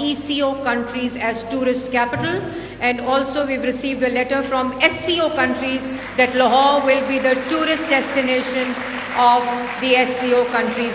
ECO countries as tourist capital, and also we've received a letter from SCO countries that Lahore will be the tourist destination of the SCO countries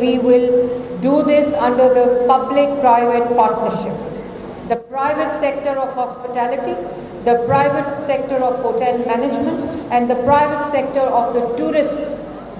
we will do this under the public-private partnership. The private sector of hospitality, the private sector of hotel management, and the private sector of the tourists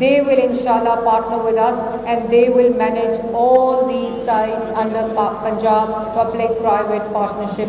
they will inshallah partner with us and they will manage all these sites under Punjab public-private partnership.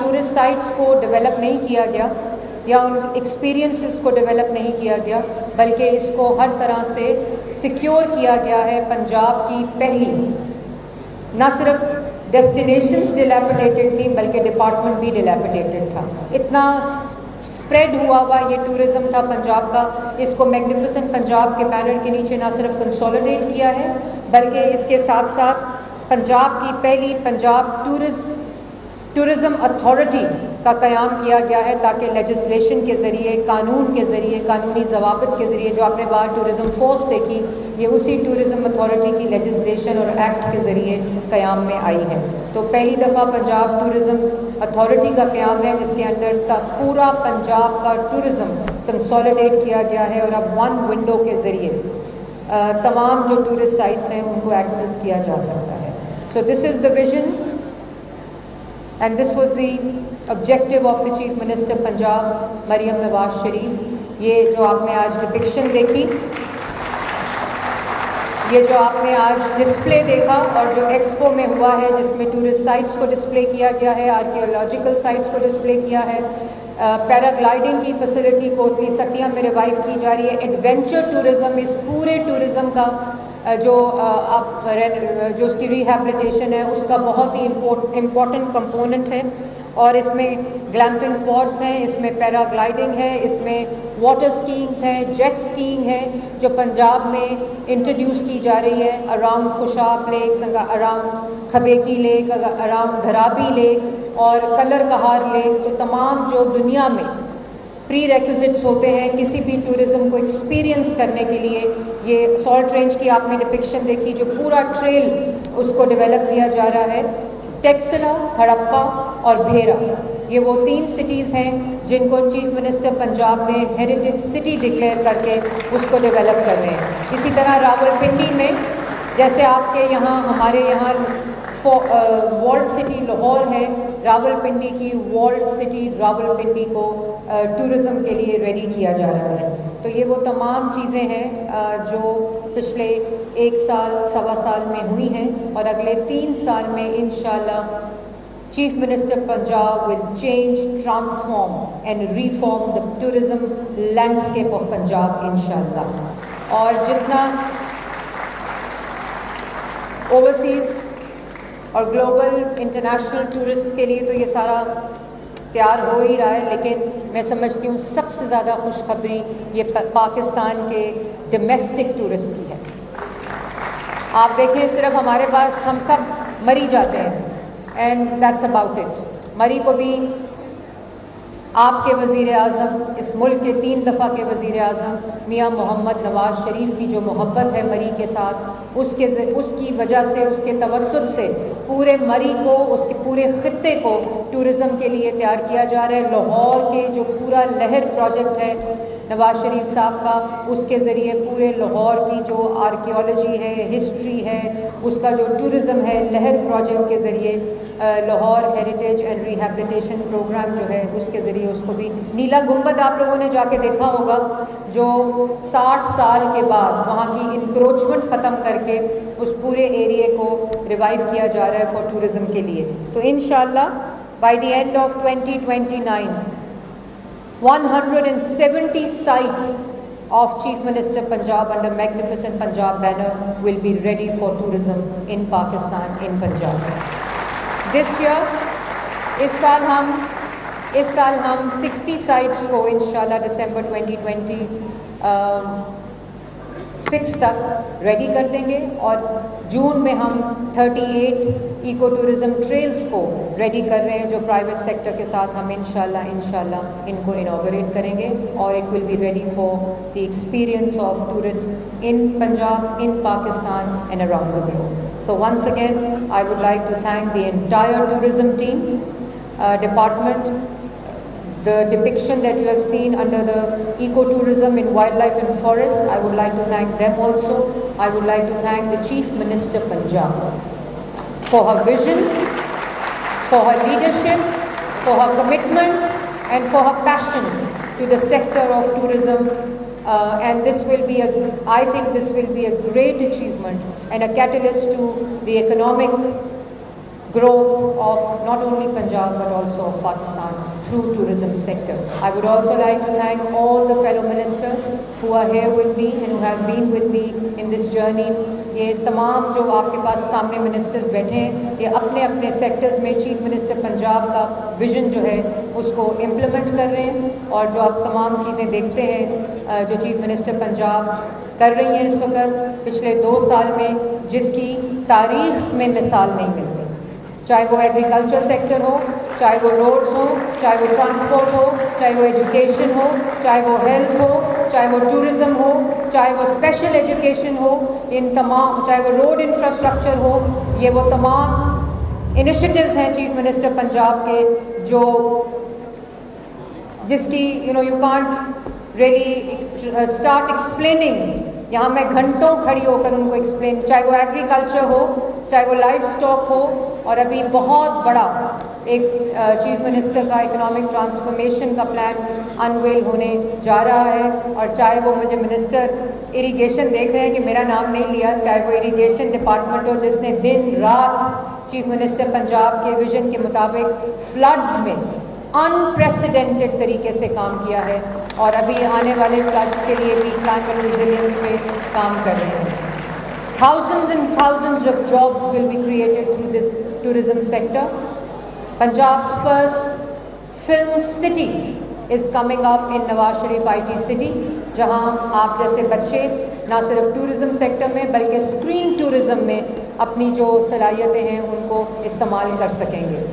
Tourist sites کو develop نہیں کیا گیا یا ان experiences کو develop نہیں کیا گیا، بلکہ اس کو ہر طرح سے سیکیور کیا گیا ہے۔ پنجاب کی پہلی نہ صرف ڈیسٹینیشنز ڈیلیپیڈیٹڈ تھی بلکہ ڈپارٹمنٹ بھی ڈیلیپیڈیٹڈ تھا۔ اتنا اسپریڈ ہوا یہ ٹورزم تھا پنجاب کا۔ اس کو میگنیفیسنٹ پنجاب کے بینر کے نیچے نہ صرف کنسولیڈیٹ کیا ہے بلکہ اس کے ساتھ ساتھ پنجاب کی پہلی پنجاب ٹورزم اتھارٹی کا قیام کیا گیا ہے، تاکہ لیجسلیشن کے ذریعے، قانون کے ذریعے، قانونی ضوابط کے ذریعے، جو آپ نے باہر ٹورزم فورس دیکھی، یہ اسی ٹورزم اتھارٹی کی لیجسلیشن اور ایکٹ کے ذریعے قیام میں آئی ہے۔ تو پہلی دفعہ پنجاب ٹورزم اتھارٹی کا قیام ہے جس کے انڈر پورا پنجاب کا ٹورزم کنسولیڈیٹ کیا گیا ہے، اور اب ون ونڈو کے ذریعے تمام جو ٹورسٹ سائٹس ہیں ان کو ایکسیس کیا جا سکتا ہے۔ So this is the vision and this was the objective of the chief minister Punjab Maryam Nawaz Sharif. یہ جو آپ نے آج ڈپکشن دیکھی، یہ جو آپ نے آج ڈسپلے دیکھا اور جو ایکسپو میں ہوا ہے جس میں ٹورسٹ سائٹس کو ڈسپلے کیا گیا ہے، آرکیولوجیکل سائٹس کو ڈسپلے کیا ہے، پیرا گلائڈنگ کی فیسلٹی کوتلی سٹیا میں ریوائیو کی جا رہی ہے، ایڈونچر ٹورزم، اس پورے ٹورزم کا جو اس کی ریہیبلیٹیشن ہے اس کا بہت ہی امپورٹنٹ کمپوننٹ ہے۔ اور اس میں گلیمپنگ پوڈس ہیں، اس میں پیرا گلائڈنگ ہے، اس میں واٹر اسکیئنگس ہیں، جیٹ اسکیئنگ ہے جو پنجاب میں انٹروڈیوس کی جا رہی ہے around Khushab lake, around Khabeki lake, around Dhrabi lake اور کلر کہار لیک۔ تو تمام جو دنیا میں پری ریکوزٹس ہوتے ہیں کسی بھی ٹورزم کو ایکسپیرینس کرنے کے لیے، یہ سالٹ رینج کی آپ نے ڈپکشن دیکھی، جو پورا ٹریل اس کو ڈیولپ کیا جا رہا ہے۔ ٹیکسلا، ہڑپا اور بھیرا، یہ وہ 3 سٹیز ہیں جن کو چیف منسٹر پنجاب نے ہیریٹیج سٹی ڈکلیئر کر کے اس کو ڈیولپ کر رہے ہیں۔ اسی طرح راولپنڈی میں، جیسے آپ کے یہاں ہمارے یہاں والڈ سٹی لاہور ہے، راولپنڈی کی والڈ سٹی راولپنڈی کو ٹورزم کے لیے ریڈی کیا جا رہا ہے۔ تو یہ وہ تمام چیزیں ہیں جو پچھلے 1 سال سوا سال میں ہوئی ہیں، اور اگلے 3 سال میں انشاءاللہ chief minister Punjab will change, transform and reform the tourism landscape of Punjab انشاءاللہ۔ اور جتنا اوورسیز اور گلوبل انٹرنیشنل ٹورسٹ کے لیے تو یہ سارا پیار ہو ہی رہا ہے، لیکن میں سمجھتی ہوں سب سے زیادہ خوشخبری یہ پاکستان کے ڈومیسٹک ٹورسٹ کی ہے۔ آپ دیکھیں صرف ہمارے پاس ہم سب مری جاتے ہیں اینڈ دیٹس اباؤٹ اٹ۔ مری کو بھی آپ کے وزیر اعظم، اس ملک کے 3 دفعہ کے وزیر اعظم میاں محمد نواز شریف کی جو محبت ہے مری کے ساتھ، اس کی وجہ سے، اس کے توسط سے پورے مری کو، اس کے پورے خطے کو ٹورزم کے لیے تیار کیا جا رہا ہے۔ لاہور کے جو پورا لہر پروجیکٹ ہے نواز شریف صاحب کا، اس کے ذریعے پورے لاہور کی جو آرکیولوجی ہے، ہسٹری ہے، اس کا جو ٹورزم ہے، لہر پروجیکٹ کے ذریعے Lahore heritage and rehabilitation programme جو ہے اس کے ذریعے اس کو بھی، نیلا گنبد آپ لوگوں نے جا کے دیکھا ہوگا جو 60 سال کے بعد وہاں کی انکروچمنٹ ختم کر کے اس پورے ایریے کو ریوائیو کیا جا رہا ہے فار ٹورزم کے لیے۔ تو انشاءاللہ by the end of 2029 170 sites of Chief Minister Punjab under Magnificent Punjab banner will be ready for tourism in Pakistan, in Punjab. This year, اس سال ہم 60 sites کو انشاءاللہ دسمبر 2026 تک ریڈی کر دیں گے، اور جون میں ہم 38 ایکو ٹورزم ٹریلز کو ریڈی کر رہے ہیں جو پرائیویٹ سیکٹر کے ساتھ ہم انشاءاللہ ان کو انوگریٹ کریں گے، اور it will be ready for the experience of tourist in Punjab, in Pakistan and around the globe. So once again, I would like to thank the entire tourism team, department. The depiction that you have seen under the ecotourism in wildlife and forest, I would like to thank them also. I would like to thank the Chief Minister Punjab for her vision, for her leadership, for her commitment and for her passion to the sector of tourism. And this will be I think this will be a great achievement and a catalyst to the economic growth of not only Punjab but also of Pakistan through tourism sector. I would also like to thank all the fellow ministers who are here with me and who have been with me in this journey. یہ تمام جو آپ کے پاس سامنے ministers بیٹھے ہیں یہ اپنے اپنے سیکٹرز میں چیف منسٹر پنجاب کا ویژن جو ہے اس کو امپلیمنٹ کر رہے ہیں، اور جو آپ تمام چیزیں دیکھتے ہیں جو چیف منسٹر پنجاب کر رہی ہیں اس وقت پچھلے 2 سال میں، جس کی تاریخ میں مثال نہیں ملتی، چاہے وہ ایگریکلچر سیکٹر ہو، چاہے وہ روڈز ہو، چاہے وہ ٹرانسپورٹ ہو، چاہے وہ ایجوکیشن ہو، چاہے وہ ہیلتھ ہو، چاہے وہ ٹورزم ہو، چاہے وہ اسپیشل ایجوکیشن ہو، ان تمام، چاہے وہ روڈ انفراسٹرکچر ہو، یہ وہ تمام انیشیٹیوز ہیں چیف منسٹر پنجاب کے جو جس کی you can't really start explaining. یہاں میں گھنٹوں کھڑی ہو کر ان کو ایکسپلین، چاہے وہ ایگریکلچر ہو، چاہے وہ لائف اسٹاک ہو، اور ابھی بہت بڑا ایک چیف منسٹر کا اکنامک ٹرانسفارمیشن کا پلان انویل ہونے جا رہا ہے. اور چاہے وہ مجھے منسٹر اریگیشن دیکھ رہے ہیں کہ میرا نام نہیں لیا، چاہے وہ اریگیشن ڈپارٹمنٹ ہو جس نے دن رات چیف منسٹر پنجاب کے ویژن کے مطابق فلڈز میں انپریسیڈنٹڈ طریقے سے کام کیا ہے، اور ابھی آنے والے فلڈز کے لیے بھی پلان فار ریزیلینس پہ کام کر رہے ہیں. Thousands and thousands of jobs will be created through this tourism sector. Punjab's first film city is coming up in Nawaz Sharif IT City, جہاں آپ جیسے بچے نہ صرف ٹورزم سیکٹر میں بلکہ اسکرین ٹورزم میں اپنی جو صلاحیتیں ہیں ان کو استعمال کر سکیں گے.